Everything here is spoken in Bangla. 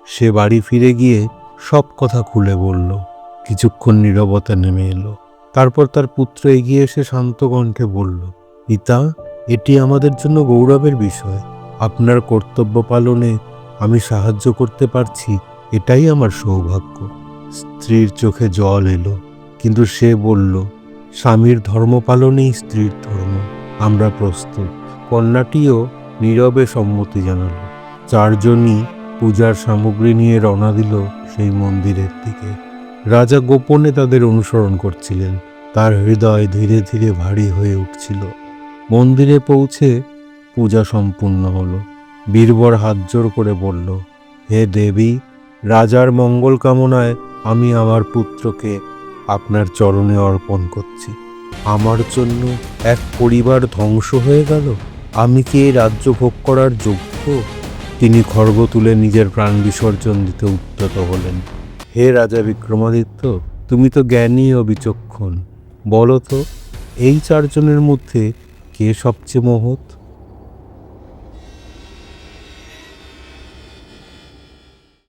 সে বাড়ি ফিরে গিয়ে সব কথা খুলে বলল। কিছুক্ষণ নীরবতা নেমে এলো। তারপর তার পুত্র এগিয়ে এসে শান্ত কণ্ঠে বলল, পিতা, এটি আমাদের জন্য গৌরবের বিষয়। আপনার কর্তব্য পালনে আমি সাহায্য করতে পারছি, এটাই আমার সৌভাগ্য। স্ত্রীর চোখে জল এলো, কিন্তু সে বলল, স্বামীর ধর্ম পালনেই স্ত্রীর ধর্ম। আমরা প্রস্তুত। কন্যাটিও নীরবে সম্মতি জানাল। চারজনই পূজার সামগ্রী নিয়ে রওনা দিল সেই মন্দিরের দিকে। রাজা গোপনে তাদের অনুসরণ করছিলেন। তার হৃদয় ধীরে ধীরে ভারী হয়ে উঠছিল। মন্দিরে পৌঁছে পূজা সম্পূর্ণ হলো। বীরবর হাত জোর করে বলল, হে দেবী, রাজার মঙ্গল কামনায় আমি আমার পুত্রকে আপনার চরণে অর্পণ করছি। আমার জন্য এক পরিবার ধ্বংস হয়ে গেল। আমি কি এই রাজ্য ভোগ করার যোগ্য? তিনি খড়গ তুলে নিজের প্রাণ বিসর্জন দিতে উদ্যত হলেন। হে রাজা বিক্রমাদিত্য, তুমি তো জ্ঞানী ও বিচক্ষণ। বলো তো, এই চারজনের মধ্যে কে সবচেয়ে মহৎ?